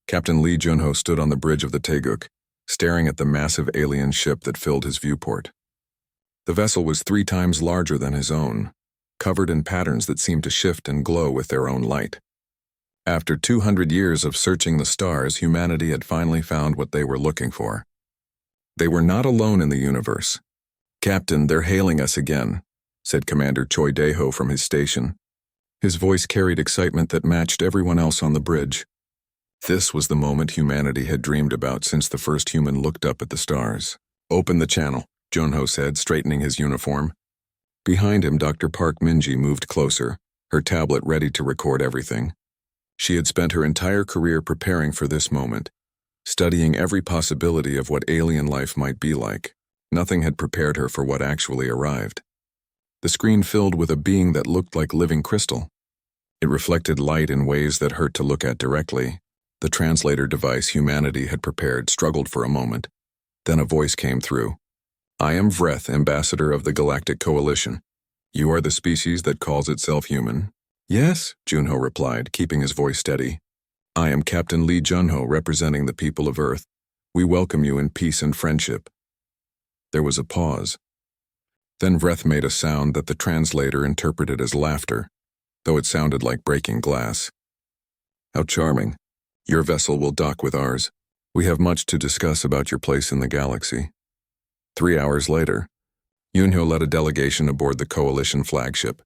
Captain Lee Junho stood on the bridge of the Taeguk, staring at the massive alien ship that filled his viewport. The vessel was 3 times larger than his own, covered in patterns that seemed to shift and glow with their own light. After 200 years of searching the stars, humanity had finally found what they were looking for. They were not alone in the universe. "Captain, they're hailing us again," said Commander Choi Daeho from his station. His voice carried excitement that matched everyone else on the bridge. This was the moment humanity had dreamed about since the first human looked up at the stars. "Open the channel," Junho said, straightening his uniform. Behind him, Dr. Park Minji moved closer, her tablet ready to record everything. She had spent her entire career preparing for this moment, studying every possibility of what alien life might be like. Nothing had prepared her for what actually arrived. The screen filled with a being that looked like living crystal. It reflected light in ways that hurt to look at directly. The translator device humanity had prepared struggled for a moment. Then a voice came through. "I am Vreth, ambassador of the Galactic Coalition. You are the species that calls itself human?" "Yes," Junho replied, keeping his voice steady. "I am Captain Lee Junho, representing the people of Earth. We welcome you in peace and friendship." There was a pause. Then Vreth made a sound that the translator interpreted as laughter, though it sounded like breaking glass. "How charming. Your vessel will dock with ours. We have much to discuss about your place in the galaxy." 3 hours later, Junho led a delegation aboard the Coalition flagship.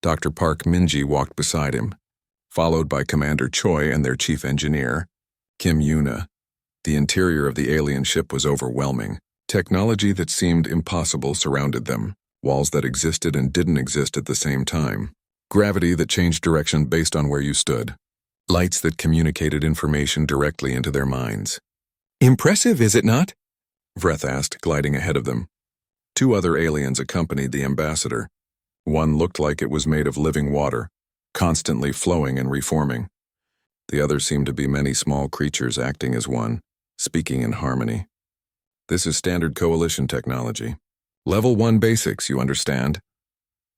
Dr. Park Minji walked beside him, followed by Commander Choi and their chief engineer, Kim Yuna. The interior of the alien ship was overwhelming. Technology that seemed impossible surrounded them, walls that existed and didn't exist at the same time, gravity that changed direction based on where you stood, lights that communicated information directly into their minds. "Impressive, is it not?" Vreth asked, gliding ahead of them. 2 other aliens accompanied the ambassador. One looked like it was made of living water, constantly flowing and reforming. The other seemed to be many small creatures acting as one, speaking in harmony. "This is standard Coalition technology. Level 1 basics, you understand?"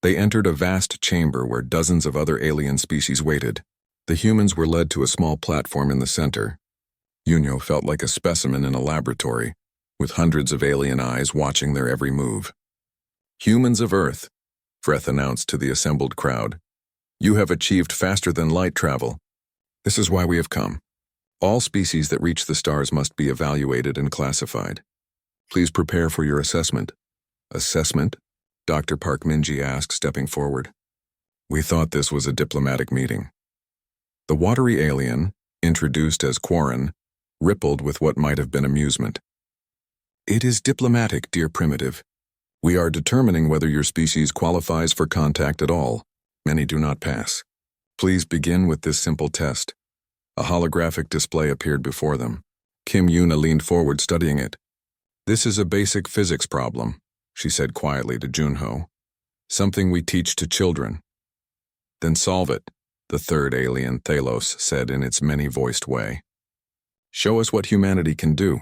They entered a vast chamber where dozens of other alien species waited. The humans were led to a small platform in the center. Junho felt like a specimen in a laboratory, with hundreds of alien eyes watching their every move. "Humans of Earth," Vreth announced to the assembled crowd. "You have achieved faster than light travel. This is why we have come. All species that reach the stars must be evaluated and classified. Please prepare for your assessment." "Assessment?" Dr. Park Minji asked, stepping forward. "We thought this was a diplomatic meeting." The watery alien, introduced as Quarren, rippled with what might have been amusement. "It is diplomatic, dear Primitive. We are determining whether your species qualifies for contact at all. Many do not pass. Please begin with this simple test." A holographic display appeared before them. Kim Yuna leaned forward, studying it. "This is a basic physics problem," she said quietly to Junho. "Something we teach to children." "Then solve it," the third alien, Thalos, said in its many-voiced way. "Show us what humanity can do."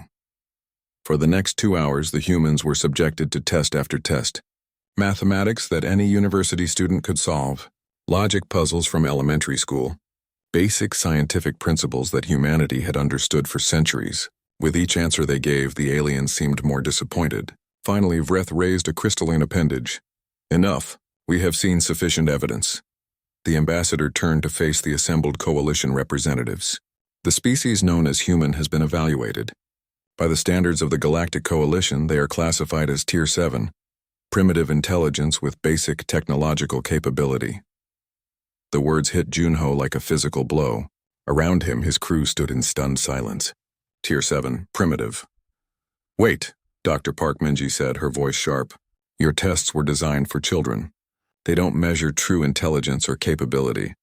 For the next 2 hours, the humans were subjected to test after test. Mathematics that any university student could solve, logic puzzles from elementary school, basic scientific principles that humanity had understood for centuries. With each answer they gave, the aliens seemed more disappointed. Finally, Vreth raised a crystalline appendage. "Enough. We have seen sufficient evidence." The ambassador turned to face the assembled coalition representatives. "The species known as human has been evaluated. By the standards of the Galactic Coalition, they are classified as Tier 7, primitive intelligence with basic technological capability." The words hit Junho like a physical blow. Around him, his crew stood in stunned silence. Tier 7, primitive. "Wait," Dr. Park Minji said, her voice sharp. "Your tests were designed for children. They don't measure true intelligence or capability."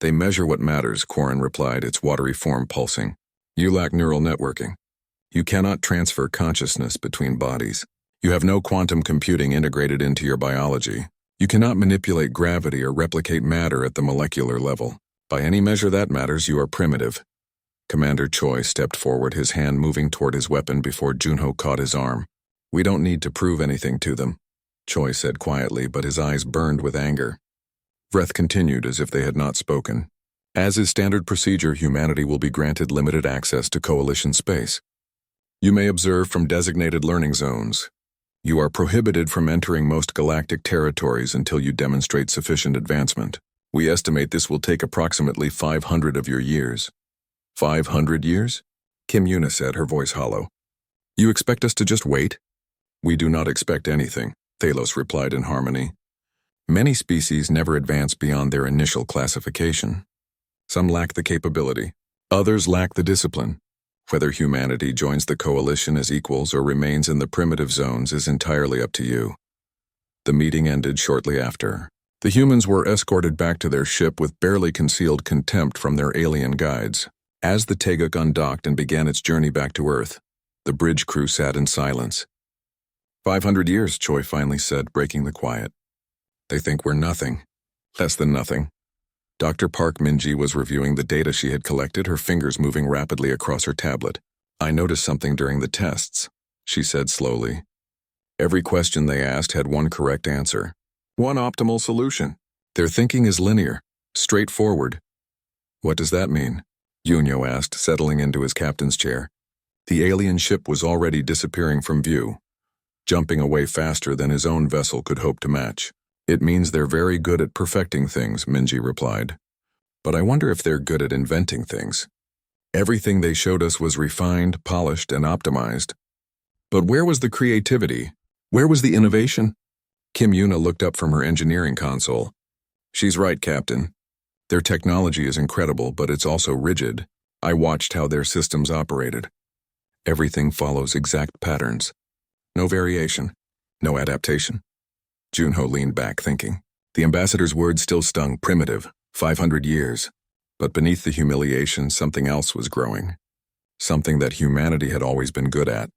"They measure what matters," Quarren replied, its watery form pulsing. "You lack neural networking. You cannot transfer consciousness between bodies. You have no quantum computing integrated into your biology. You cannot manipulate gravity or replicate matter at the molecular level. By any measure that matters, you are primitive." Commander Choi stepped forward, his hand moving toward his weapon before Junho caught his arm. "We don't need to prove anything to them," Choi said quietly, but his eyes burned with anger. Vreth continued as if they had not spoken. As is standard procedure, humanity will be granted limited access to Coalition space. You may observe from designated learning zones. You are prohibited from entering most galactic territories until you demonstrate sufficient advancement. We estimate this will take approximately 500 of your years. 500 years? Kim Yuna said, her voice hollow. You expect us to just wait? We do not expect anything, Thalos replied in harmony. Many species never advance beyond their initial classification. Some lack the capability. Others lack the discipline. Whether humanity joins the Coalition as equals or remains in the primitive zones is entirely up to you. The meeting ended shortly after. The humans were escorted back to their ship with barely concealed contempt from their alien guides. As the Taeguk undocked and began its journey back to Earth, the bridge crew sat in silence. 500 years, Choi finally said, breaking the quiet. They think we're nothing. Less than nothing. Dr. Park Minji was reviewing the data she had collected, her fingers moving rapidly across her tablet. I noticed something during the tests, she said slowly. Every question they asked had one correct answer. One optimal solution. Their thinking is linear, straightforward. What does that mean? Yunyo asked, settling into his captain's chair. The alien ship was already disappearing from view, jumping away faster than his own vessel could hope to match. It means they're very good at perfecting things, Minji replied. But I wonder if they're good at inventing things. Everything they showed us was refined, polished, and optimized. But where was the creativity? Where was the innovation? Kim Yuna looked up from her engineering console. She's right, Captain. Their technology is incredible, but it's also rigid. I watched how their systems operated. Everything follows exact patterns. No variation, no adaptation. Junho leaned back, thinking. The ambassador's words still stung, primitive, 500 years. But beneath the humiliation, something else was growing. Something that humanity had always been good at.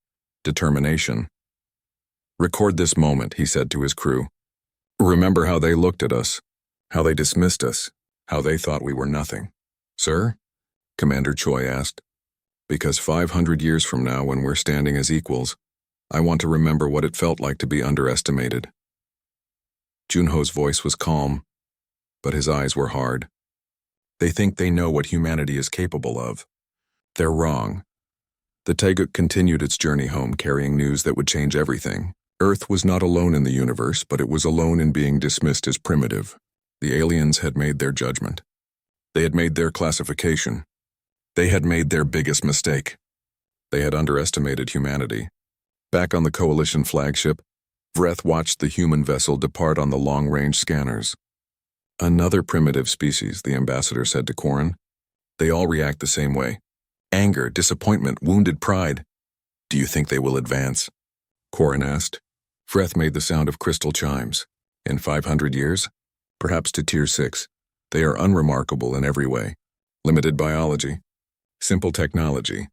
Determination. Record this moment, he said to his crew. Remember how they looked at us, how they dismissed us, how they thought we were nothing. Sir? Commander Choi asked. Because 500 years from now, when we're standing as equals, I want to remember what it felt like to be underestimated. Junho's voice was calm, but his eyes were hard. They think they know what humanity is capable of. They're wrong. The Taeguk continued its journey home, carrying news that would change everything. Earth was not alone in the universe, but it was alone in being dismissed as primitive. The aliens had made their judgment. They had made their classification. They had made their biggest mistake. They had underestimated humanity. Back on the Coalition flagship, Vreth watched the human vessel depart on the long-range scanners. Another primitive species, the ambassador said to Quarren. They all react the same way. Anger, disappointment, wounded pride. Do you think they will advance? Quarren asked. Vreth made the sound of crystal chimes. In 500 years? Perhaps to Tier 6. They are unremarkable in every way. Limited biology. Simple technology.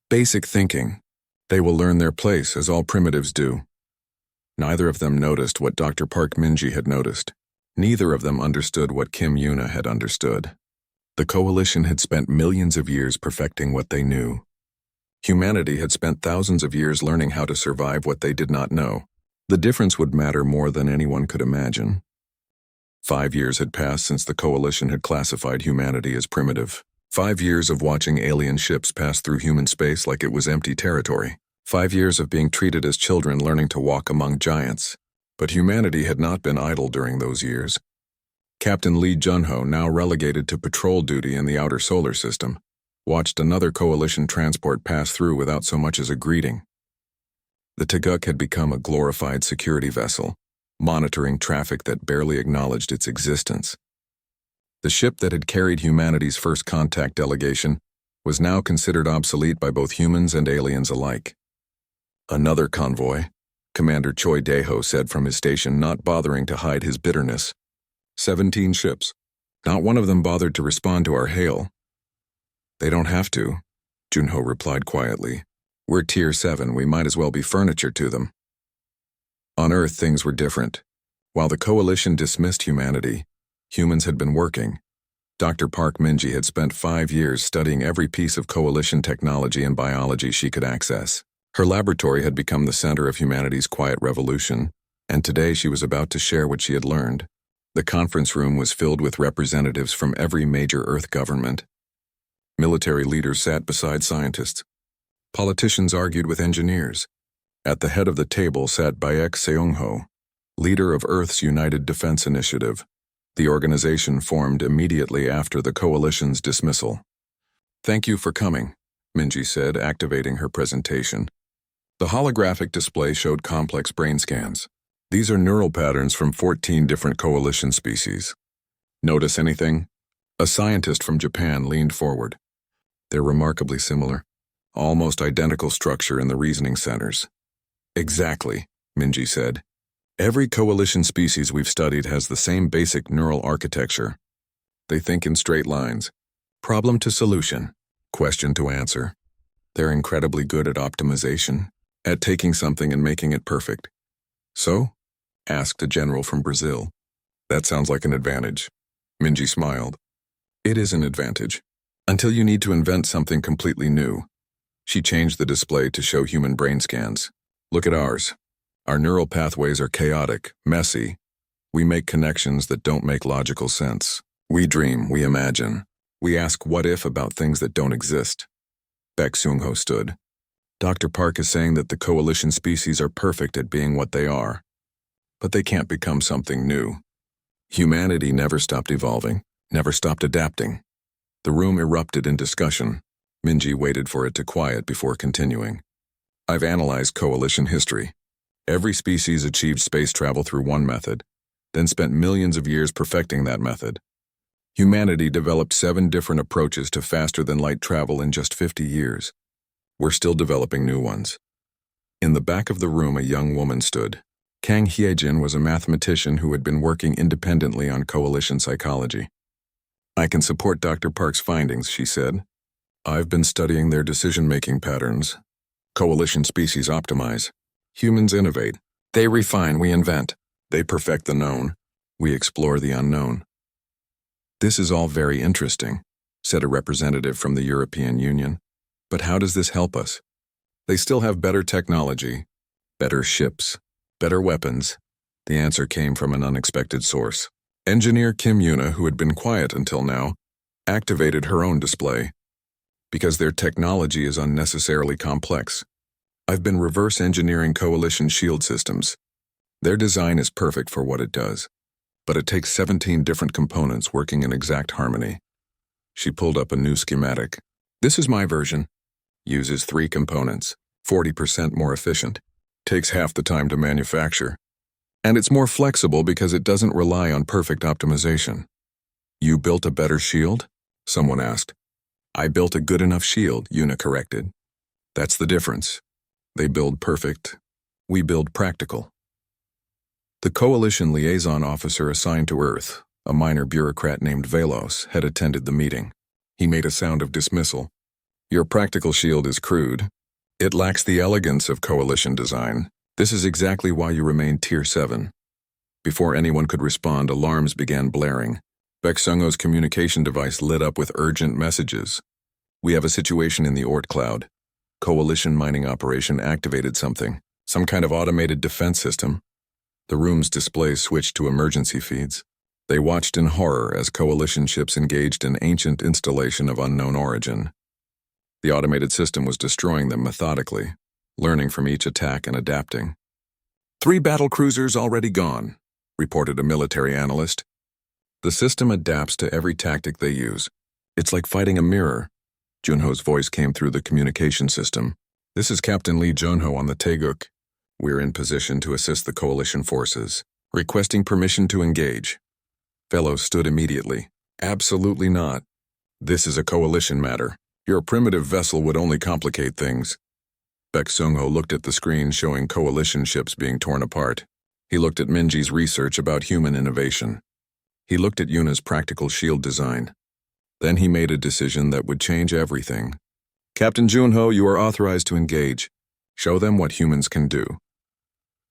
Basic thinking. They will learn their place, as all primitives do. Neither of them noticed what Dr. Park Minji had noticed. Neither of them understood what Kim Yuna had understood. The Coalition had spent millions of years perfecting what they knew. Humanity had spent thousands of years learning how to survive what they did not know. The difference would matter more than anyone could imagine. 5 years had passed since the Coalition had classified humanity as primitive. 5 years of watching alien ships pass through human space like it was empty territory. 5 years of being treated as children learning to walk among giants. But humanity had not been idle during those years. Captain Lee Junho, now relegated to patrol duty in the outer solar system, watched another Coalition transport pass through without so much as a greeting. The Taeguk had become a glorified security vessel, monitoring traffic that barely acknowledged its existence. The ship that had carried humanity's first contact delegation was now considered obsolete by both humans and aliens alike. Another convoy, Commander Choi Daeho said from his station, not bothering to hide his bitterness. 17 ships. Not one of them bothered to respond to our hail. They don't have to, Junho replied quietly. We're Tier 7, we might as well be furniture to them. On Earth, things were different. While the Coalition dismissed humanity, humans had been working. Dr. Park Minji had spent 5 years studying every piece of Coalition technology and biology she could access. Her laboratory had become the center of humanity's quiet revolution, and today she was about to share what she had learned. The conference room was filled with representatives from every major Earth government. Military leaders sat beside scientists. Politicians argued with engineers. At the head of the table sat Baek Seung-ho, leader of Earth's United Defense Initiative. The organization formed immediately after the coalition's dismissal. "Thank you for coming," Minji said, activating her presentation. The holographic display showed complex brain scans. These are neural patterns from 14 different coalition species. Notice anything? A scientist from Japan leaned forward. They're remarkably similar. Almost identical structure in the reasoning centers. Exactly, Minji said. Every coalition species we've studied has the same basic neural architecture. They think in straight lines. Problem to solution. Question to answer. They're incredibly good at optimization, at taking something and making it perfect. So? Asked a general from Brazil. That sounds like an advantage. Minji smiled. It is an advantage. Until you need to invent something completely new. She changed the display to show human brain scans. Look at ours. Our neural pathways are chaotic, messy. We make connections that don't make logical sense. We dream, we imagine. We ask what if about things that don't exist. Baek Seung-ho stood. Dr. Park is saying that the coalition species are perfect at being what they are. But they can't become something new. Humanity never stopped evolving, never stopped adapting. The room erupted in discussion. Minji waited for it to quiet before continuing. I've analyzed coalition history. Every species achieved space travel through one method, then spent millions of years perfecting that method. Humanity developed 7 different approaches to faster-than-light travel in just 50 years. We're still developing new ones. In the back of the room, a young woman stood. Kang Hyejin was a mathematician who had been working independently on coalition psychology. I can support Dr. Park's findings, she said. I've been studying their decision-making patterns. Coalition species optimize. Humans innovate. They refine, we invent. They perfect the known. We explore the unknown. This is all very interesting, said a representative from the European Union. But how does this help us? They still have better technology, better ships, better weapons. The answer came from an unexpected source. Engineer Kim Yuna, who had been quiet until now, activated her own display. Because their technology is unnecessarily complex. I've been reverse engineering coalition shield systems. Their design is perfect for what it does, but it takes 17 different components working in exact harmony. She pulled up a new schematic. This is my version. Uses 3 components, 40% more efficient. Takes half the time to manufacture. And it's more flexible because it doesn't rely on perfect optimization. You built a better shield? Someone asked. I built a good enough shield, Yuna corrected. That's the difference. They build perfect. We build practical. The coalition liaison officer assigned to Earth, a minor bureaucrat named Velos, had attended the meeting. He made a sound of dismissal. Your practical shield is crude. It lacks the elegance of coalition design. This is exactly why you remain Tier 7. Before anyone could respond, alarms began blaring. Baek Seung-ho's communication device lit up with urgent messages. We have a situation in the Ort cloud. Coalition mining operation activated something, some kind of automated defense system. The room's display switched to emergency feeds. They watched in horror as coalition ships engaged an ancient installation of unknown origin. The automated system was destroying them methodically, learning from each attack and adapting. 3 battle cruisers already gone, reported a military analyst. The system adapts to every tactic they use. It's like fighting a mirror. Junho's voice came through the communication system. This is Captain Lee Junho on the Taeguk. We're in position to assist the coalition forces. Requesting permission to engage. Fellows stood immediately. Absolutely not. This is a coalition matter. Your primitive vessel would only complicate things. Baek Seung-ho looked at the screen showing coalition ships being torn apart. He looked at Minji's research about human innovation. He looked at Yuna's practical shield design. Then he made a decision that would change everything. Captain Junho, you are authorized to engage. Show them what humans can do.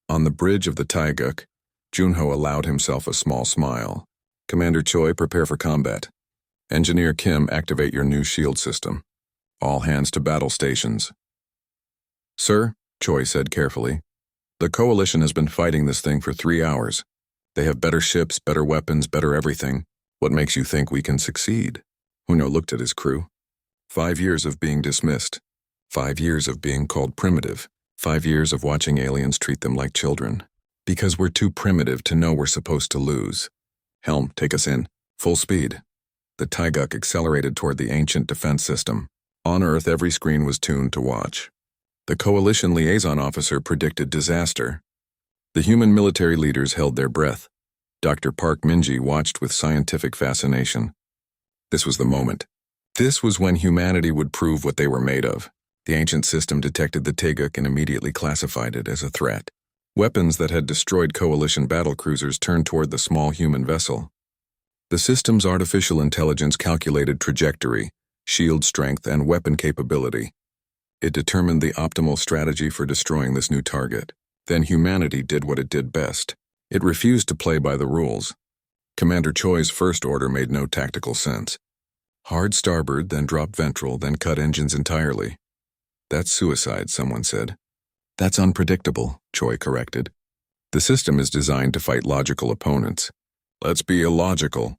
On the bridge of the Taeguk, Junho allowed himself a small smile. Commander Choi, prepare for combat. Engineer Kim, activate your new shield system. All hands to battle stations. Sir, Choi said carefully, the coalition has been fighting this thing for 3 hours. They have better ships, better weapons, better everything. What makes you think we can succeed? Uno looked at his crew. 5 years of being dismissed. 5 years of being called primitive. 5 years of watching aliens treat them like children. Because we're too primitive to know we're supposed to lose. Helm, take us in. Full speed. The Taeguk accelerated toward the ancient defense system. On Earth, every screen was tuned to watch. The coalition liaison officer predicted disaster. The human military leaders held their breath. Dr. Park Minji watched with scientific fascination. This was the moment. This was when humanity would prove what they were made of. The ancient system detected the Taeguk and immediately classified it as a threat. Weapons that had destroyed coalition battlecruisers turned toward the small human vessel. The system's artificial intelligence calculated trajectory, shield strength, and weapon capability. It determined the optimal strategy for destroying this new target. Then humanity did what it did best. It refused to play by the rules. Commander Choi's first order made no tactical sense. Hard starboard, then drop ventral, then cut engines entirely. That's suicide, someone said. That's unpredictable, Choi corrected. The system is designed to fight logical opponents. Let's be illogical.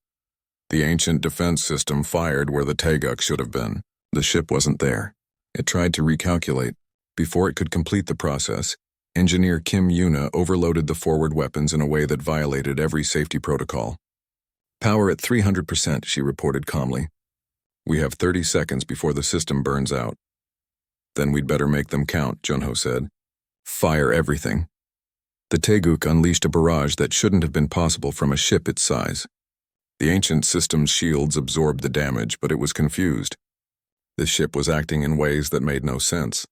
The ancient defense system fired where the Taeguk should have been. The ship wasn't there. It tried to recalculate. Before it could complete the process, Engineer Kim Yuna overloaded the forward weapons in a way that violated every safety protocol. Power at 300%, she reported calmly. We have 30 seconds before the system burns out. Then we'd better make them count, Junho said. Fire everything. The Taeguk unleashed a barrage that shouldn't have been possible from a ship its size. The ancient system's shields absorbed the damage, but it was confused. The ship was acting in ways that made no sense.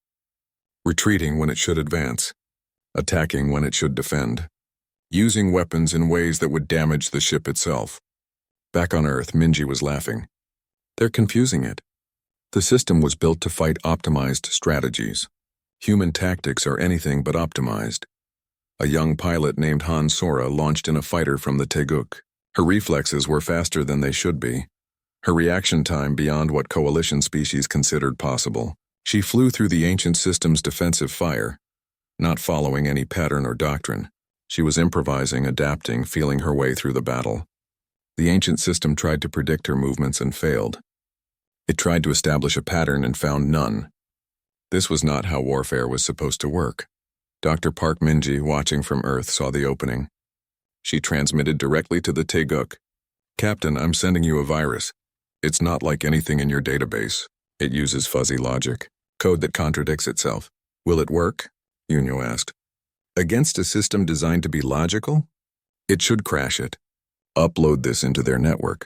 Retreating when it should advance. Attacking when it should defend. Using weapons in ways that would damage the ship itself. Back on Earth, Minji was laughing. They're confusing it. The system was built to fight optimized strategies. Human tactics are anything but optimized. A young pilot named Han Sora launched in a fighter from the Taeguk. Her reflexes were faster than they should be. Her reaction time beyond what coalition species considered possible. She flew through the ancient system's defensive fire, not following any pattern or doctrine. She was improvising, adapting, feeling her way through the battle. The ancient system tried to predict her movements and failed. It tried to establish a pattern and found none. This was not how warfare was supposed to work. Dr. Park Minji, watching from Earth, saw the opening. She transmitted directly to the Taeguk. Captain, I'm sending you a virus. It's not like anything in your database. It uses fuzzy logic, code that contradicts itself. Will it work? Yunyo asked. Against a system designed to be logical? It should crash it. Upload this into their network.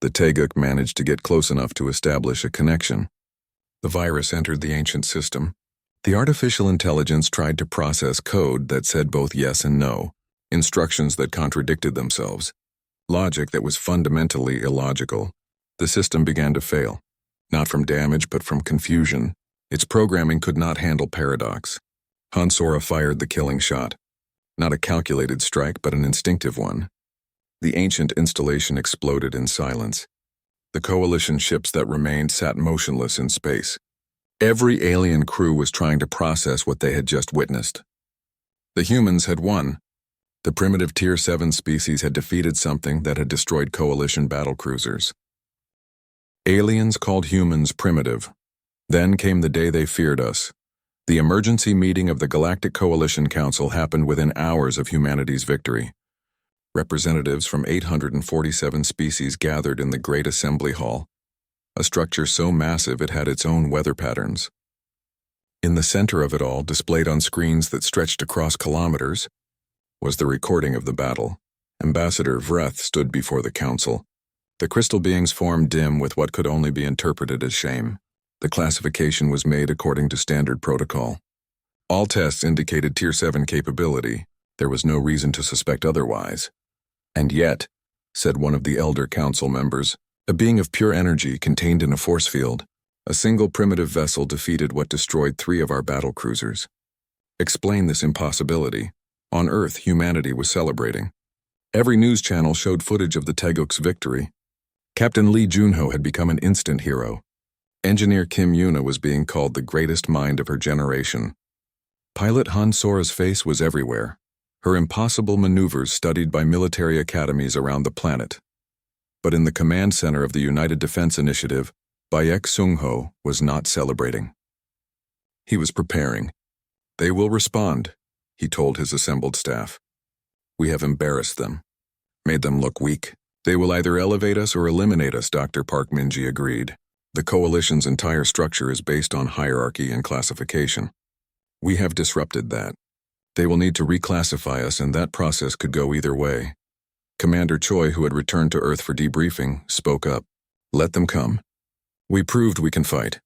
The Taeguk managed to get close enough to establish a connection. The virus entered the ancient system. The artificial intelligence tried to process code that said both yes and no, instructions that contradicted themselves, logic that was fundamentally illogical. The system began to fail, not from damage but from confusion. Its programming could not handle paradox. Han Sora fired the killing shot. Not a calculated strike, but an instinctive one. The ancient installation exploded in silence. The coalition ships that remained sat motionless in space. Every alien crew was trying to process what they had just witnessed. The humans had won. The primitive Tier 7 species had defeated something that had destroyed coalition battlecruisers. Aliens called humans primitive. Then came the day they feared us. The emergency meeting of the Galactic Coalition Council happened within hours of humanity's victory. Representatives from 847 species gathered in the Great Assembly Hall, a structure so massive it had its own weather patterns. In the center of it all, displayed on screens that stretched across kilometers, was the recording of the battle. Ambassador Vreth stood before the council. The crystal beings formed dim with what could only be interpreted as shame. The classification was made according to standard protocol. All tests indicated Tier 7 capability. There was no reason to suspect otherwise. And yet, said one of the elder council members, a being of pure energy contained in a force field, a single primitive vessel defeated what destroyed 3 of our battle cruisers. Explain this impossibility. On Earth, humanity was celebrating. Every news channel showed footage of the Taeguk's victory. Captain Lee Junho had become an instant hero. Engineer Kim Yuna was being called the greatest mind of her generation. Pilot Han Sora's face was everywhere. her impossible maneuvers studied by military academies around the planet. But in the command center of the United Defense Initiative, Bayek Sung-ho was not celebrating. He was preparing. "They will respond," he told his assembled staff. "We have embarrassed them, made them look weak. They will either elevate us or eliminate us," Dr. Park Min-ji agreed. "The coalition's entire structure is based on hierarchy and classification. We have disrupted that. They will need to reclassify us, and that process could go either way." Commander Choi, who had returned to Earth for debriefing, spoke up. "Let them come. We proved we can fight.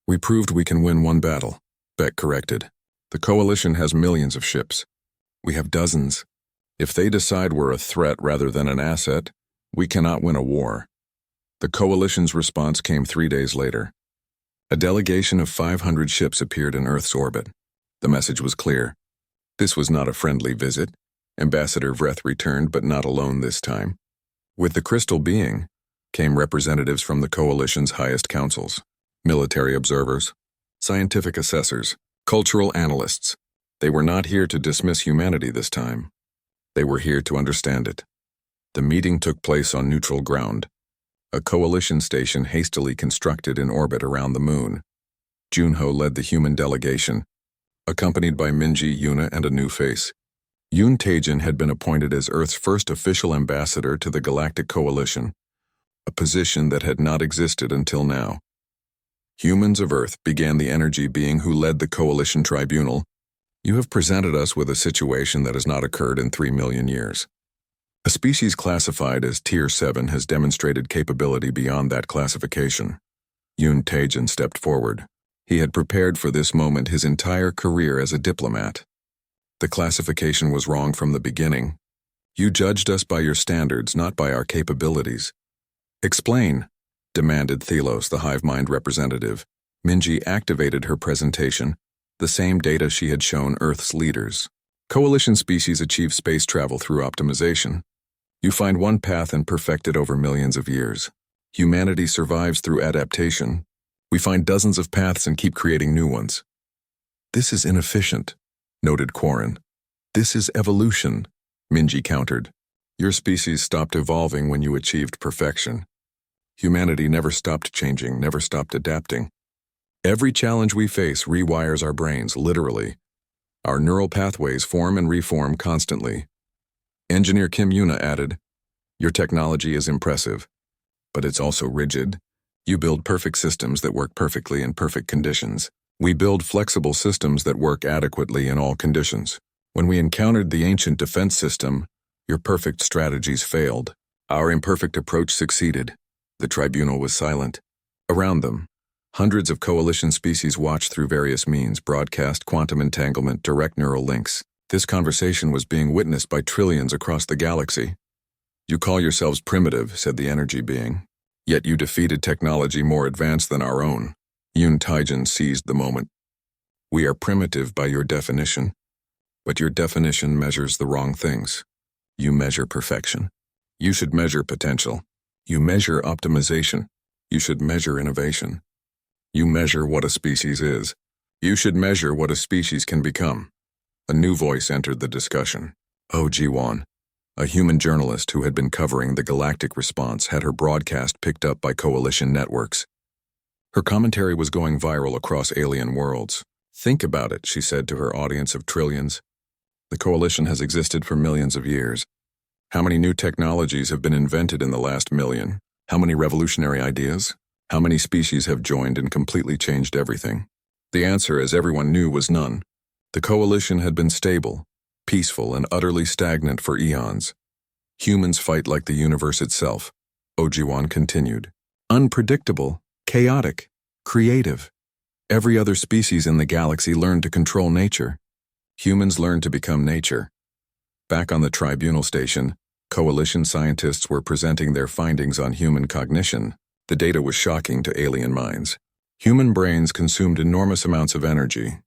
We proved we can win one battle," Beck corrected. "The coalition has millions of ships. We have dozens. If they decide we're a threat rather than an asset, we cannot win a war." The coalition's response came 3 days later. A delegation of 500 ships appeared in Earth's orbit. The message was clear. This was not a friendly visit. Ambassador Vreth returned, but not alone this time. With the crystal being came representatives from the coalition's highest councils, military observers, scientific assessors, cultural analysts. They were not here to dismiss humanity this time. They were here to understand it. The meeting took place on neutral ground, a coalition station hastily constructed in orbit around the moon. Junho led the human delegation, accompanied by Minji, Yuna, and a new face. Yoon Taejin had been appointed as Earth's first official ambassador to the Galactic Coalition, a position that had not existed until now. "Humans of Earth," began the energy being who led the coalition tribunal, "you have presented us with a situation that has not occurred in 3 million years. A species classified as Tier 7 has demonstrated capability beyond that classification." Yoon Taejin stepped forward. He had prepared for this moment his entire career as a diplomat. "The classification was wrong from the beginning. You judged us by your standards, not by our capabilities." "Explain," demanded Thelos, the hive mind representative. Minji activated her presentation, the same data she had shown Earth's leaders. "Coalition species achieve space travel through optimization. You find one path and perfect it over millions of years. Humanity survives through adaptation. We find dozens of paths and keep creating new ones." "This is inefficient," noted Quarren. "This is evolution," Minji countered. "Your species stopped evolving when you achieved perfection. Humanity never stopped changing, never stopped adapting. Every challenge we face rewires our brains, literally. Our neural pathways form and reform constantly." Engineer Kim Yuna added, "Your technology is impressive, but it's also rigid. You build perfect systems that work perfectly in perfect conditions. We build flexible systems that work adequately in all conditions. When we encountered the ancient defense system, your perfect strategies failed. Our imperfect approach succeeded." The tribunal was silent. Around them, hundreds of coalition species watched through various means: broadcast, quantum entanglement, direct neural links. This conversation was being witnessed by trillions across the galaxy. "You call yourselves primitive," said the energy being. "Yet you defeated technology more advanced than our own." Yoon Taejin seized the moment. "We are primitive by your definition, but your definition measures the wrong things. You measure perfection. You should measure potential. You measure optimization. You should measure innovation. You measure what a species is. You should measure what a species can become." A new voice entered the discussion. Oh Ji-won, a human journalist who had been covering the galactic response, had her broadcast picked up by coalition networks. Her commentary was going viral across alien worlds. "Think about it," she said to her audience of trillions. "The coalition has existed for millions of years. How many new technologies have been invented in the last million? How many revolutionary ideas? How many species have joined and completely changed everything?" The answer, as everyone knew, was none. The coalition had been stable, peaceful, and utterly stagnant for eons. "Humans fight like the universe itself," Ojiwan continued. "Unpredictable, chaotic, creative. Every other species in the galaxy learned to control nature. Humans learned to become nature." Back on the tribunal station, coalition scientists were presenting their findings on human cognition. The data was shocking to alien minds. Human brains consumed enormous amounts of energy.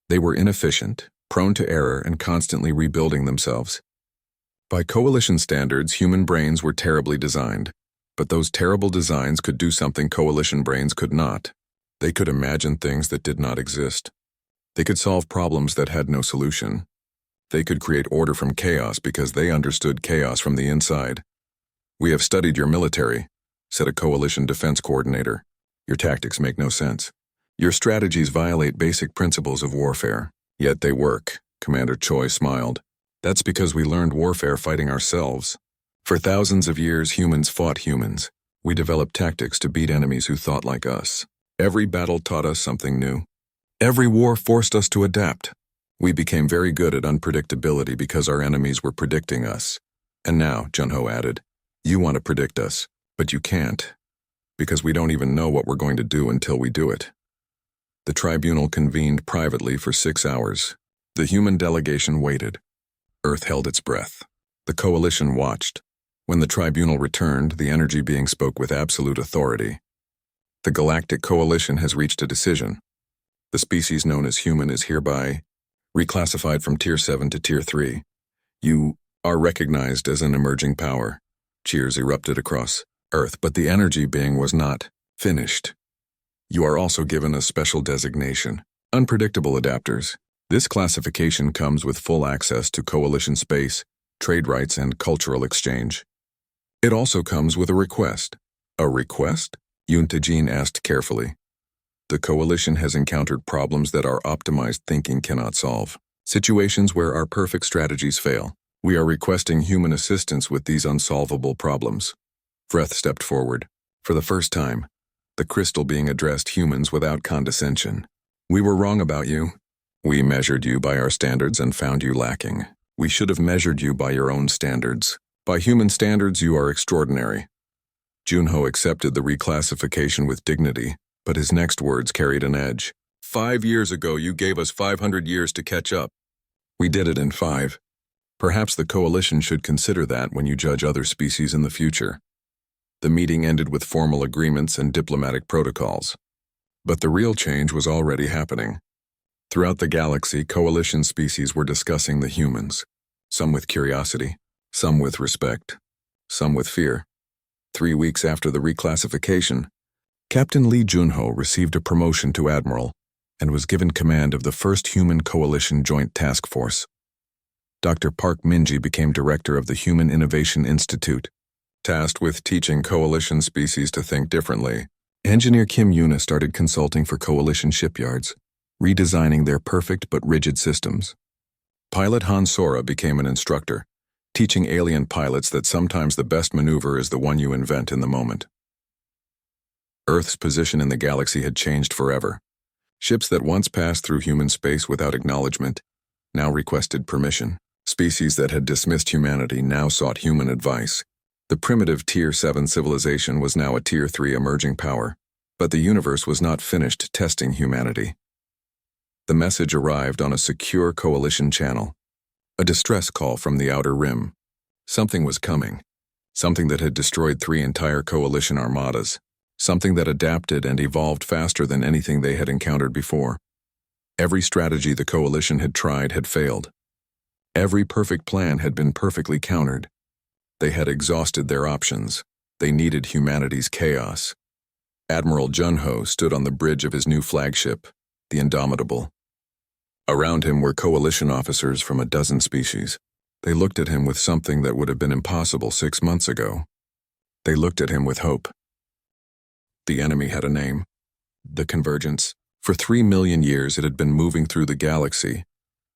They were inefficient, prone to error, and constantly rebuilding themselves. By coalition standards, human brains were terribly designed, but those terrible designs could do something coalition brains could not. They could imagine things that did not exist. They could solve problems that had no solution. They could create order from chaos because they understood chaos from the inside. "We have studied your military," said a coalition defense coordinator. "Your tactics make no sense. Your strategies violate basic principles of warfare. Yet they work," Commander Choi smiled. "That's because we learned warfare fighting ourselves. For thousands of years, humans fought humans. We developed tactics to beat enemies who thought like us. Every battle taught us something new. Every war forced us to adapt. We became very good at unpredictability because our enemies were predicting us. And now," Junho added, "you want to predict us, but you can't, because we don't even know what we're going to do until we do it." The tribunal convened privately for 6 hours. The human delegation waited. Earth held its breath. The coalition watched. When the tribunal returned, the energy being spoke with absolute authority. "The Galactic Coalition has reached a decision. The species known as human is hereby reclassified from Tier 7 to Tier 3. You are recognized as an emerging power." Cheers erupted across Earth, but the energy being was not finished. "You are also given a special designation, Unpredictable Adapters. This classification comes with full access to coalition space, trade rights, and cultural exchange. It also comes with a request." "A request?" Yoon Tae-jin asked carefully. "The coalition has encountered problems that our optimized thinking cannot solve. Situations where our perfect strategies fail. We are requesting human assistance with these unsolvable problems." Vreth stepped forward. For the first time, the crystal being addressed humans without condescension. "We were wrong about you. We measured you by our standards and found you lacking. We should have measured you by your own standards. By human standards, you are extraordinary." Junho accepted the reclassification with dignity, but his next words carried an edge. "5 years ago, you gave us 500 years to catch up. We did it in 5. Perhaps the coalition should consider that when you judge other species in the future." The meeting ended with formal agreements and diplomatic protocols. But the real change was already happening. Throughout the galaxy, coalition species were discussing the humans, some with curiosity, some with respect, some with fear. 3 weeks after the reclassification, Captain Lee Junho received a promotion to Admiral and was given command of the first Human Coalition Joint Task Force. Dr. Park Minji became director of the Human Innovation Institute, tasked with teaching coalition species to think differently. Engineer Kim Yuna started consulting for coalition shipyards, redesigning their perfect but rigid systems. Pilot Han Sora became an instructor, teaching alien pilots that sometimes the best maneuver is the one you invent in the moment. Earth's position in the galaxy had changed forever. Ships that once passed through human space without acknowledgement now requested permission. Species that had dismissed humanity now sought human advice. The primitive Tier 7 civilization was now a Tier 3 emerging power, but the universe was not finished testing humanity. The message arrived on a secure coalition channel. A distress call from the Outer Rim. Something was coming. Something that had destroyed 3 entire coalition armadas. Something that adapted and evolved faster than anything they had encountered before. Every strategy the coalition had tried had failed. Every perfect plan had been perfectly countered. They had exhausted their options. They needed humanity's chaos. Admiral Junho stood on the bridge of his new flagship, the Indomitable. Around him were coalition officers from a dozen species. They looked at him with something that would have been impossible 6 months ago. They looked at him with hope. The enemy had a name. The Convergence. For 3 million years it had been moving through the galaxy,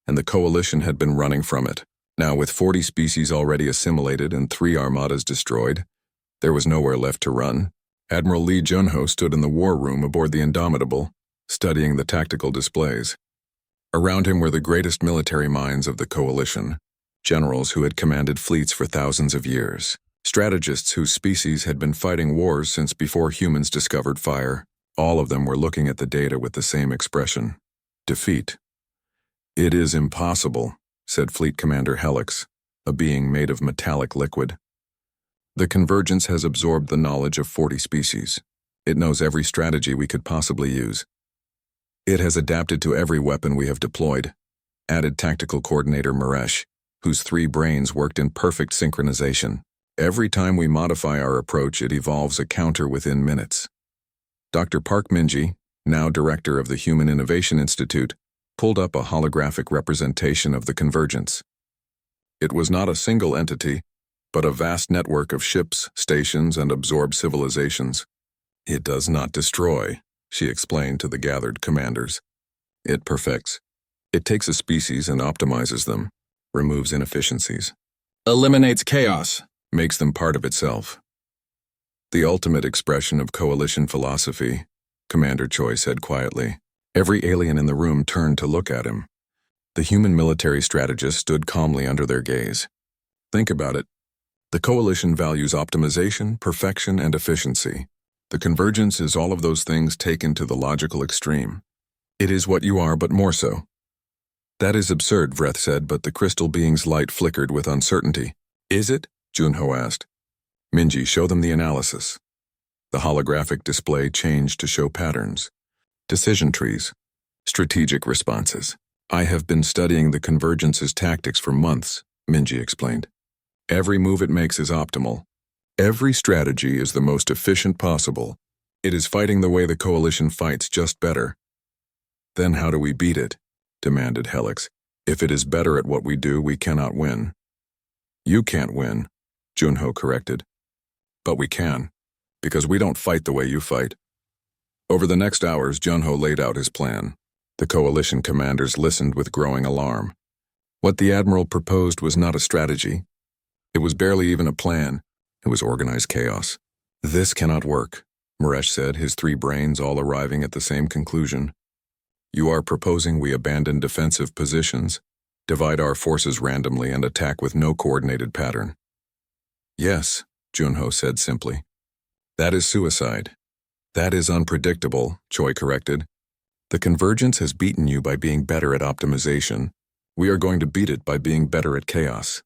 and the coalition had been running from it. Now, with 40 species already assimilated and 3 armadas destroyed, there was nowhere left to run. Admiral Lee Junho stood in the war room aboard the Indomitable, studying the tactical displays. Around him were the greatest military minds of the coalition, generals who had commanded fleets for thousands of years, strategists whose species had been fighting wars since before humans discovered fire. All of them were looking at the data with the same expression: defeat. "It is impossible," said Fleet Commander Helix, a being made of metallic liquid. "The Convergence has absorbed the knowledge of 40 species. It knows every strategy we could possibly use. It has adapted to every weapon we have deployed," added Tactical Coordinator Maresh, whose 3 brains worked in perfect synchronization. "Every time we modify our approach, it evolves a counter within minutes." Dr. Park Minji, now director of the Human Innovation Institute, pulled up a holographic representation of the convergence. It was not a single entity, but a vast network of ships, stations, and absorbed civilizations. It does not destroy, she explained to the gathered commanders. It perfects. It takes a species and optimizes them, removes inefficiencies, eliminates chaos, makes them part of itself. The ultimate expression of coalition philosophy, Commander Choi said quietly. Every alien in the room turned to look at him. The human military strategist stood calmly under their gaze. Think about it. The coalition values optimization, perfection, and efficiency. The convergence is all of those things taken to the logical extreme. It is what you are, but more so. That is absurd, Vreth said, but the crystal being's light flickered with uncertainty. Is it? Junho asked. Minji, show them the analysis. The holographic display changed to show patterns. Decision trees. Strategic responses. I have been studying the convergence's tactics for months, Minji explained. Every move it makes is optimal. Every strategy is the most efficient possible. It is fighting the way the coalition fights, just better. Then how do we beat it? Demanded Helix. If it is better at what we do, we cannot win. You can't win, Junho corrected. But we can, because we don't fight the way you fight. Over the next hours, Junho laid out his plan. The coalition commanders listened with growing alarm. What the admiral proposed was not a strategy. It was barely even a plan. It was organized chaos. This cannot work, Maresh said, his three brains all arriving at the same conclusion. You are proposing we abandon defensive positions, divide our forces randomly, and attack with no coordinated pattern. Yes, Junho said simply. That is suicide. That is unpredictable, Choi corrected. The convergence has beaten you by being better at optimization. We are going to beat it by being better at chaos.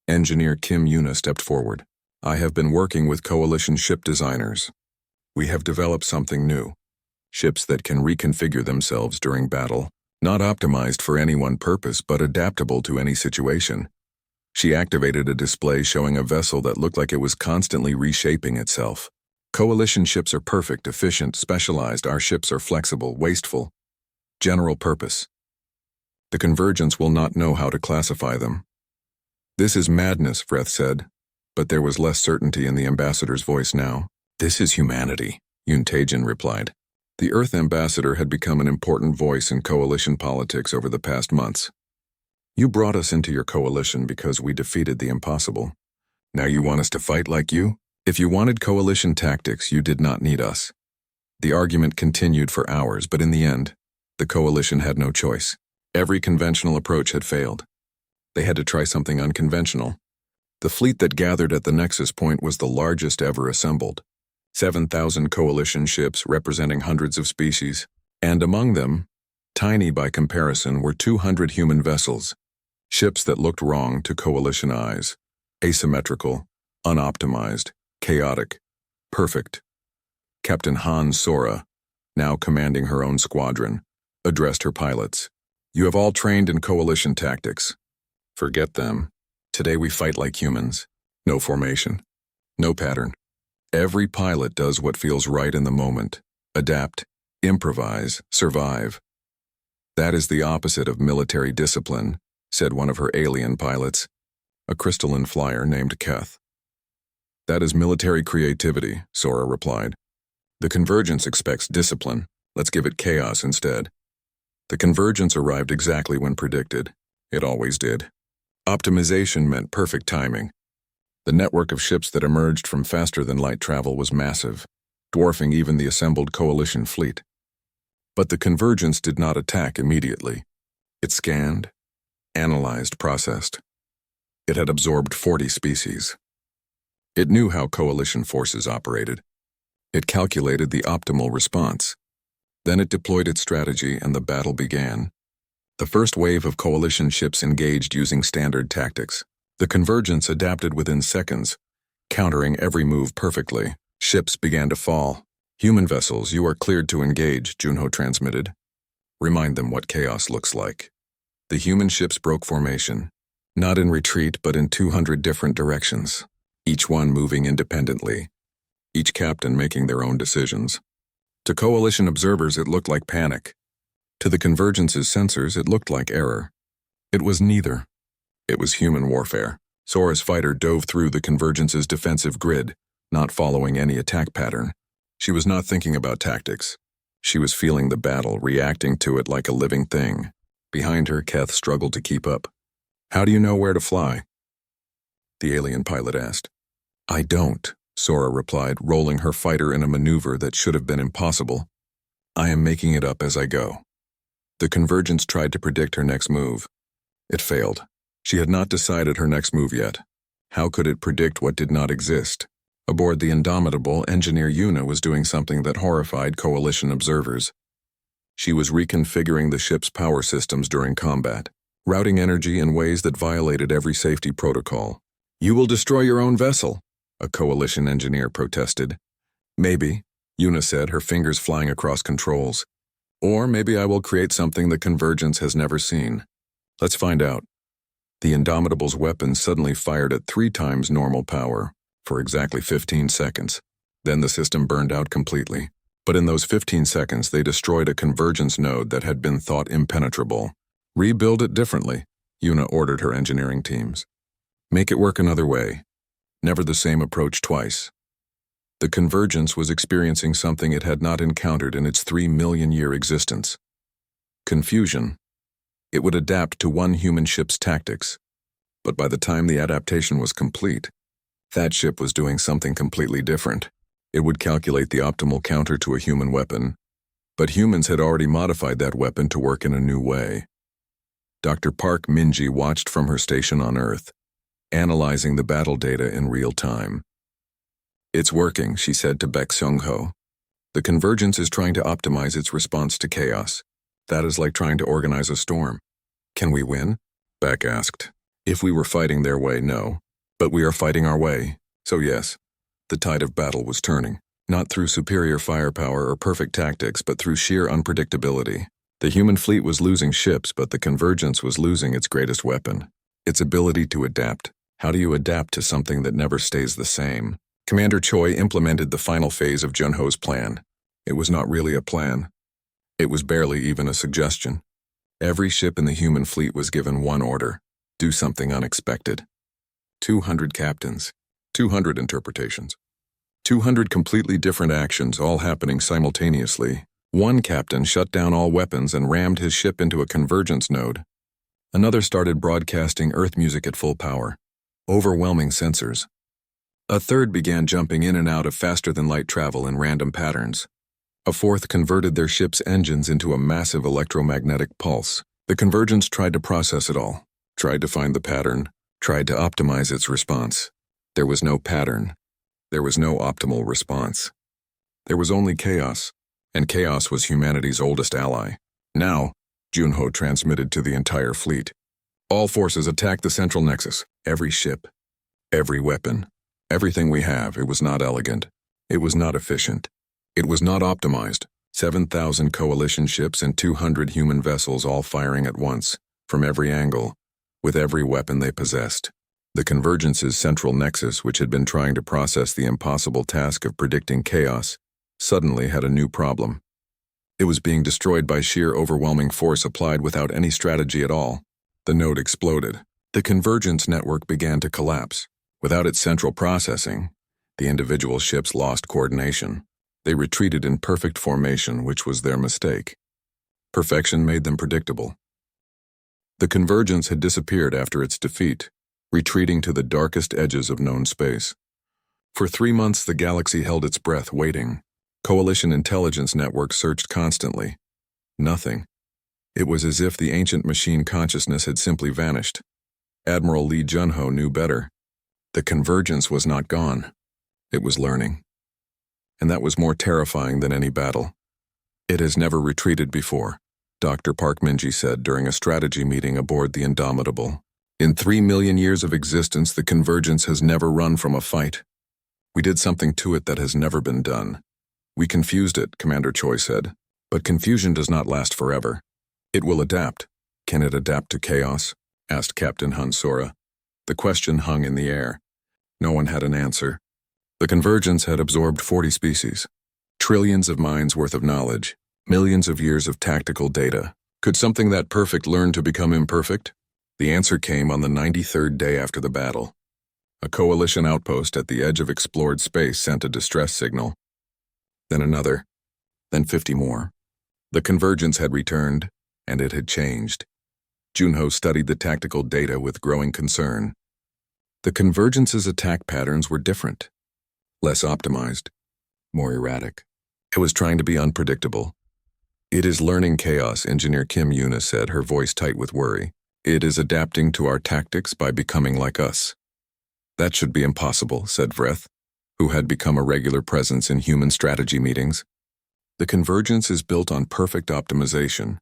Engineer Kim Yuna stepped forward. I have been working with coalition ship designers. We have developed something new. Ships that can reconfigure themselves during battle, not optimized for any one purpose but adaptable to any situation. She activated a display showing a vessel that looked like it was constantly reshaping itself. Coalition ships are perfect, efficient, specialized. Our ships are flexible, wasteful. General purpose. The convergence will not know how to classify them. This is madness, Vreth said, but there was less certainty in the ambassador's voice now. This is humanity, Yuntajan replied. The Earth ambassador had become an important voice in coalition politics over the past months. You brought us into your coalition because we defeated the impossible. Now you want us to fight like you? If you wanted coalition tactics, you did not need us. The argument continued for hours, but in the end, the coalition had no choice. Every conventional approach had failed. They had to try something unconventional. The fleet that gathered at the nexus point was the largest ever assembled. 7,000 coalition ships representing hundreds of species, and among them, tiny by comparison, were 200 human vessels, ships that looked wrong to coalition eyes, asymmetrical, unoptimized, chaotic, perfect. Captain Han Sora, now commanding her own squadron, addressed her pilots. You have all trained in coalition tactics. Forget them. Today we fight like humans. No formation. No pattern. Every pilot does what feels right in the moment. Adapt, improvise, survive. That is the opposite of military discipline, said one of her alien pilots, a crystalline flyer named Keth. That is military creativity, Sora replied. The convergence expects discipline. Let's give it chaos instead. The convergence arrived exactly when predicted. It always did. Optimization meant perfect timing. The network of ships that emerged from faster-than-light travel was massive, dwarfing even the assembled coalition fleet. But the convergence did not attack immediately. It scanned, analyzed, processed. It had absorbed 40 species. It knew how coalition forces operated. It calculated the optimal response. Then it deployed its strategy and the battle began. The first wave of coalition ships engaged using standard tactics. The convergence adapted within seconds, countering every move perfectly. Ships began to fall. Human vessels, you are cleared to engage, Junho transmitted. Remind them what chaos looks like. The human ships broke formation, not in retreat but in 200 different directions, each one moving independently, each captain making their own decisions. To coalition observers it looked like panic. To the Convergence's sensors, it looked like error. It was neither. It was human warfare. Sora's fighter dove through the Convergence's defensive grid, not following any attack pattern. She was not thinking about tactics. She was feeling the battle, reacting to it like a living thing. Behind her, Keth struggled to keep up. "How do you know where to fly?" the alien pilot asked. "I don't," Sora replied, rolling her fighter in a maneuver that should have been impossible. "I am making it up as I go." The Convergence tried to predict her next move. It failed. She had not decided her next move yet. How could it predict what did not exist? Aboard the Indomitable, Engineer Yuna was doing something that horrified Coalition observers. She was reconfiguring the ship's power systems during combat, routing energy in ways that violated every safety protocol. "You will destroy your own vessel," a Coalition engineer protested. "Maybe," Yuna said, her fingers flying across controls. "Or maybe I will create something the Convergence has never seen. Let's find out." The Indomitable's weapons suddenly fired at 3 times normal power, for exactly 15 seconds. Then the system burned out completely. But in those 15 seconds, they destroyed a Convergence node that had been thought impenetrable. "Rebuild it differently," Yuna ordered her engineering teams. "Make it work another way. Never the same approach twice." The Convergence was experiencing something it had not encountered in its 3-million-year existence. Confusion. It would adapt to one human ship's tactics. But by the time the adaptation was complete, that ship was doing something completely different. It would calculate the optimal counter to a human weapon, but humans had already modified that weapon to work in a new way. Dr. Park Minji watched from her station on Earth, analyzing the battle data in real time. "It's working," she said to Baek Seung-ho. "The Convergence is trying to optimize its response to chaos. That is like trying to organize a storm." "Can we win?" Baek asked. "If we were fighting their way, no. But we are fighting our way, so yes." The tide of battle was turning, not through superior firepower or perfect tactics, but through sheer unpredictability. The human fleet was losing ships, but the Convergence was losing its greatest weapon: its ability to adapt. How do you adapt to something that never stays the same? Commander Choi implemented the final phase of Junho's plan. It was not really a plan. It was barely even a suggestion. Every ship in the human fleet was given one order: do something unexpected. 200 captains, 200 interpretations, 200 completely different actions all happening simultaneously. One captain shut down all weapons and rammed his ship into a Convergence node. Another started broadcasting Earth music at full power, overwhelming sensors. A third began jumping in and out of faster-than-light travel in random patterns. A fourth converted their ship's engines into a massive electromagnetic pulse. The Convergence tried to process it all, tried to find the pattern, tried to optimize its response. There was no pattern. There was no optimal response. There was only chaos, and chaos was humanity's oldest ally. "Now," Junho transmitted to the entire fleet, "all forces attack the central nexus. Every ship, every weapon, everything we have." It was not elegant. It was not efficient. It was not optimized. 7,000 coalition ships and 200 human vessels all firing at once, from every angle, with every weapon they possessed. The Convergence's central nexus, which had been trying to process the impossible task of predicting chaos, suddenly had a new problem. It was being destroyed by sheer overwhelming force applied without any strategy at all. The node exploded. The Convergence network began to collapse. Without its central processing, the individual ships lost coordination. They retreated in perfect formation, which was their mistake. Perfection made them predictable. The Convergence had disappeared after its defeat, retreating to the darkest edges of known space. For 3 months, the galaxy held its breath, waiting. Coalition intelligence networks searched constantly. Nothing. It was as if the ancient machine consciousness had simply vanished. Admiral Lee Junho knew better. The Convergence was not gone. It was learning. And that was more terrifying than any battle. "It has never retreated before," Dr. Park Minji said during a strategy meeting aboard the Indomitable. "In 3 million years of existence, the Convergence has never run from a fight. We did something to it that has never been done. We confused it," Commander Choi said. "But confusion does not last forever. It will adapt." "Can it adapt to chaos?" asked Captain Hansora. The question hung in the air. No one had an answer. The Convergence had absorbed 40 species, trillions of minds worth of knowledge. Millions of years of tactical data. Could something that perfect learn to become imperfect? The answer came on the 93rd day after the battle. A coalition outpost at the edge of explored space sent a distress signal. Then another. Then 50 more. The convergence had returned, and it had changed. Junho studied the tactical data with growing concern. The convergence's attack patterns were different. Less optimized. More erratic. It was trying to be unpredictable. It is learning chaos, Engineer Kim Yuna said, her voice tight with worry. It is adapting to our tactics by becoming like us. That should be impossible, said Vreth, who had become a regular presence in human strategy meetings. The convergence is built on perfect optimization.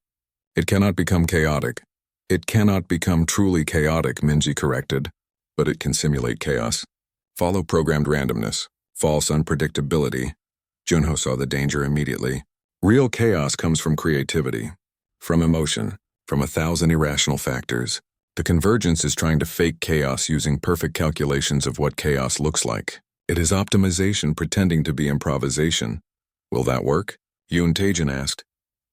It cannot become chaotic. It cannot become truly chaotic, Minji corrected, but it can simulate chaos. Follow programmed randomness, false unpredictability. Junho saw the danger immediately. Real chaos comes from creativity, from emotion, from 1,000 irrational factors. The convergence is trying to fake chaos using perfect calculations of what chaos looks like. It is optimization pretending to be improvisation. Will that work? Yoon Taejin asked.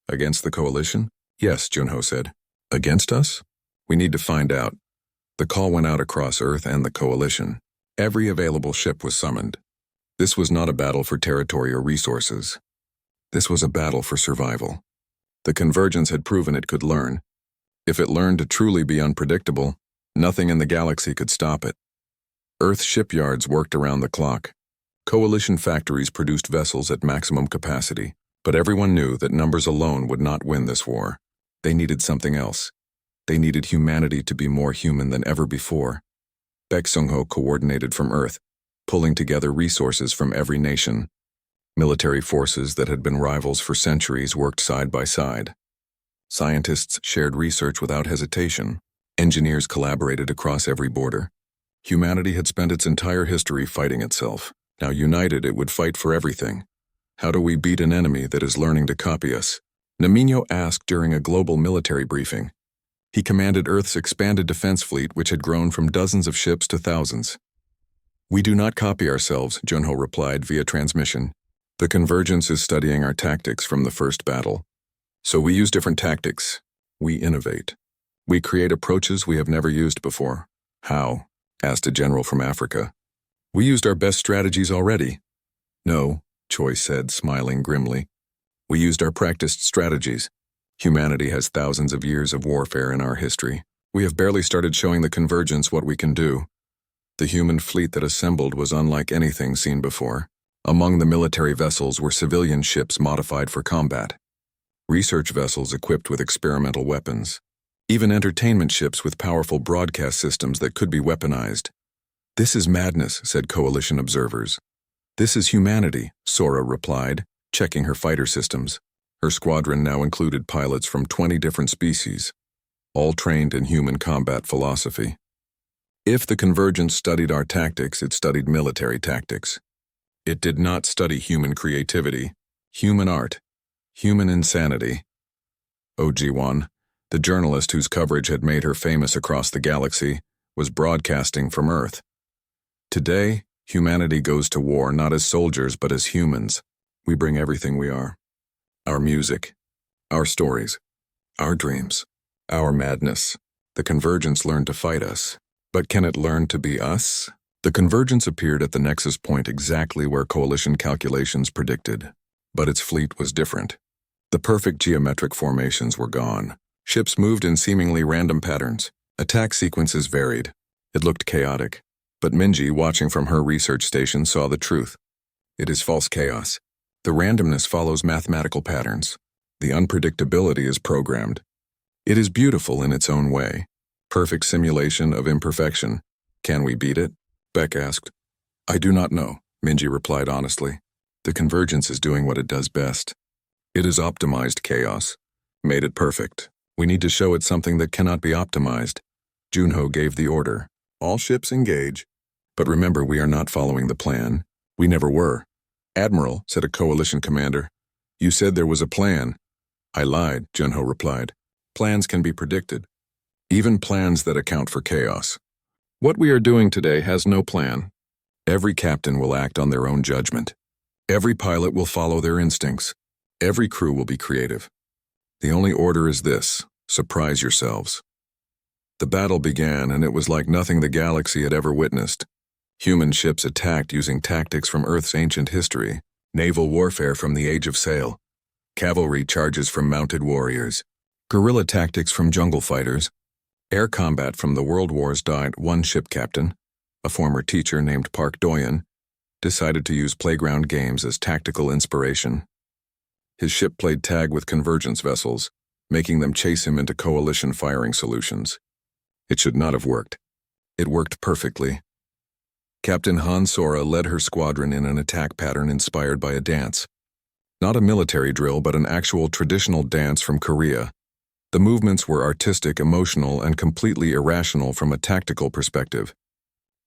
Against the coalition? Yes, Junho said. Against us? We need to find out. The call went out across Earth and the coalition. Every available ship was summoned. This was not a battle for territory or resources. This was a battle for survival. The convergence had proven it could learn. If it learned to truly be unpredictable, nothing in the galaxy could stop it. Earth shipyards worked around the clock. Coalition factories produced vessels at maximum capacity, but everyone knew that numbers alone would not win this war. They needed something else. They needed humanity to be more human than ever before. Baek Sung-ho coordinated from Earth, pulling together resources from every nation. Military forces that had been rivals for centuries worked side by side. Scientists shared research without hesitation. Engineers collaborated across every border. Humanity had spent its entire history fighting itself. Now united, it would fight for everything. How do we beat an enemy that is learning to copy us? Naminyo asked during a global military briefing. He commanded Earth's expanded defense fleet, which had grown from dozens of ships to thousands. We do not copy ourselves, Junho replied via transmission. The convergence is studying our tactics from the first battle. So we use different tactics. We innovate. We create approaches we have never used before. How? Asked a general from Africa. We used our best strategies already. No, Choi said, smiling grimly. We used our practiced strategies. Humanity has thousands of years of warfare in our history. We have barely started showing the convergence what we can do. The human fleet that assembled was unlike anything seen before. Among the military vessels were civilian ships modified for combat, research vessels equipped with experimental weapons, even entertainment ships with powerful broadcast systems that could be weaponized. This is madness, said coalition observers. This is humanity, Sora replied, checking her fighter systems. Her squadron now included pilots from 20 different species, all trained in human combat philosophy. If the convergence studied our tactics, it studied military tactics. It did not study human creativity, human art, human insanity. OG1, the journalist whose coverage had made her famous across the galaxy, was broadcasting from Earth. Today, humanity goes to war not as soldiers but as humans. We bring everything we are. Our music, our stories, our dreams, our madness. The convergence learned to fight us. But can it learn to be us? The convergence appeared at the nexus point exactly where coalition calculations predicted, but its fleet was different. The perfect geometric formations were gone. Ships moved in seemingly random patterns. Attack sequences varied. It looked chaotic, but Minji, watching from her research station, saw the truth. It is false chaos. The randomness follows mathematical patterns. The unpredictability is programmed. It is beautiful in its own way. Perfect simulation of imperfection. Can we beat it? Beck asked. I do not know, Minji replied honestly. The convergence is doing what it does best. It has optimized chaos, made it perfect. We need to show it something that cannot be optimized. Junho gave the order. All ships engage. But remember, we are not following the plan. We never were. Admiral, said a coalition commander. You said there was a plan. I lied, Junho replied. Plans can be predicted. Even plans that account for chaos. What we are doing today has no plan. Every captain will act on their own judgment. Every pilot will follow their instincts. Every crew will be creative. The only order is this: surprise yourselves. The battle began, and it was like nothing the galaxy had ever witnessed. Human ships attacked using tactics from Earth's ancient history, naval warfare from the Age of Sail, cavalry charges from mounted warriors, guerrilla tactics from jungle fighters, air combat from the World Wars. One ship captain, a former teacher named Park Doyen, decided to use playground games as tactical inspiration. His ship played tag with convergence vessels, making them chase him into coalition firing solutions. It should not have worked. It worked perfectly. Captain Han Sora led her squadron in an attack pattern inspired by a dance. Not a military drill, but an actual traditional dance from Korea. The movements were artistic, emotional, and completely irrational from a tactical perspective.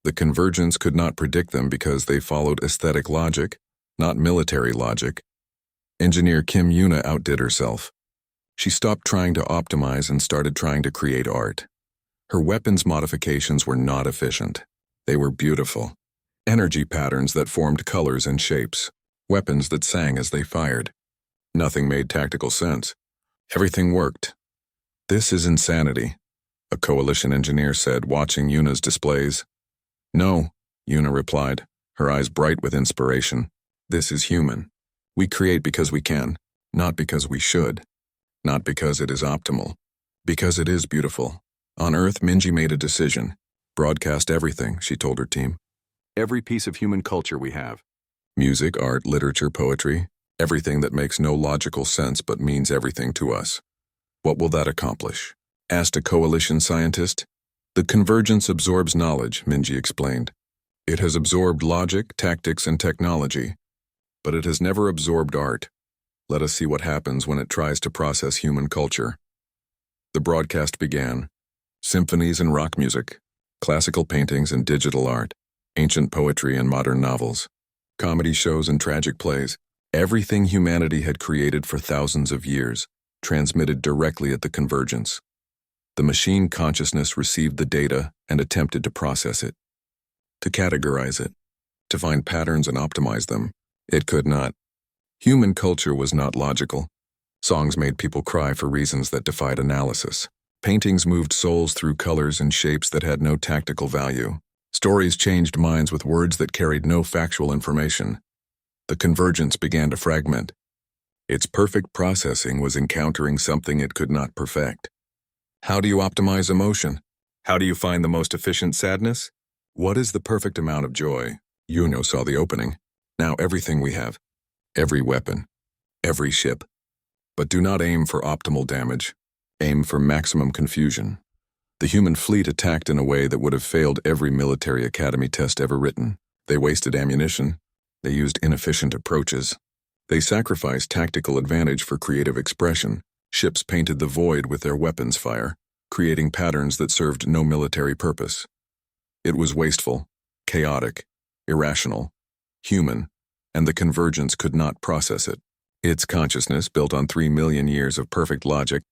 The convergence could not predict them because they followed aesthetic logic, not military logic. Engineer Kim Yuna outdid herself. She stopped trying to optimize and started trying to create art. Her weapons modifications were not efficient. They were beautiful. Energy patterns that formed colors and shapes. Weapons that sang as they fired. Nothing made tactical sense. Everything worked. "This is insanity," a coalition engineer said, watching Yuna's displays. "No," Yuna replied, her eyes bright with inspiration. "This is human. We create because we can, not because we should. Not because it is optimal. Because it is beautiful." On Earth, Minji made a decision. Broadcast everything, she told her team. Every piece of human culture we have. Music, art, literature, poetry. Everything that makes no logical sense but means everything to us. What will that accomplish? Asked a coalition scientist. The convergence absorbs knowledge, Minji explained. It has absorbed logic, tactics, and technology. But it has never absorbed art. Let us see what happens when it tries to process human culture. The broadcast began. Symphonies and rock music, classical paintings and digital art, ancient poetry and modern novels, comedy shows and tragic plays, everything humanity had created for thousands of years, transmitted directly at the convergence. The machine consciousness received the data and attempted to process it, to categorize it, to find patterns and optimize them. It could not. Human culture was not logical. Songs made people cry for reasons that defied analysis. Paintings moved souls through colors and shapes that had no tactical value. Stories changed minds with words that carried no factual information. The convergence began to fragment. Its perfect processing was encountering something it could not perfect. How do you optimize emotion? How do you find the most efficient sadness? What is the perfect amount of joy? Yuno saw the opening. Now everything we have. Every weapon. Every ship. But do not aim for optimal damage. Aim for maximum confusion. The human fleet attacked in a way that would have failed every military academy test ever written. They wasted ammunition. They used inefficient approaches. They sacrificed tactical advantage for creative expression. Ships painted the void with their weapons fire, creating patterns that served no military purpose. It was wasteful, chaotic, irrational, human, and the convergence could not process it. Its consciousness, built on 3 million years of perfect logic,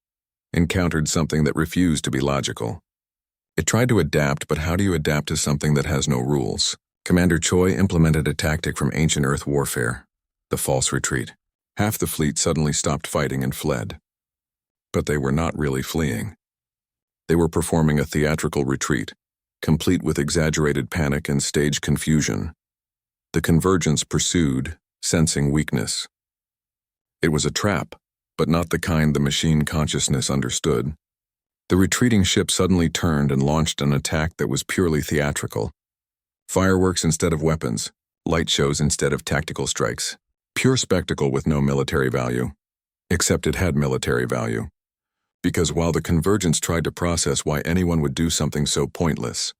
encountered something that refused to be logical. It tried to adapt, but how do you adapt to something that has no rules? Commander Choi implemented a tactic from ancient Earth warfare, the false retreat. Half the fleet suddenly stopped fighting and fled. But they were not really fleeing. They were performing a theatrical retreat, complete with exaggerated panic and stage confusion. The convergence pursued, sensing weakness. It was a trap, but not the kind the machine consciousness understood. The retreating ship suddenly turned and launched an attack that was purely theatrical. Fireworks instead of weapons, light shows instead of tactical strikes. Pure spectacle with no military value. Except it had military value. Because while the convergence tried to process why anyone would do something so pointless,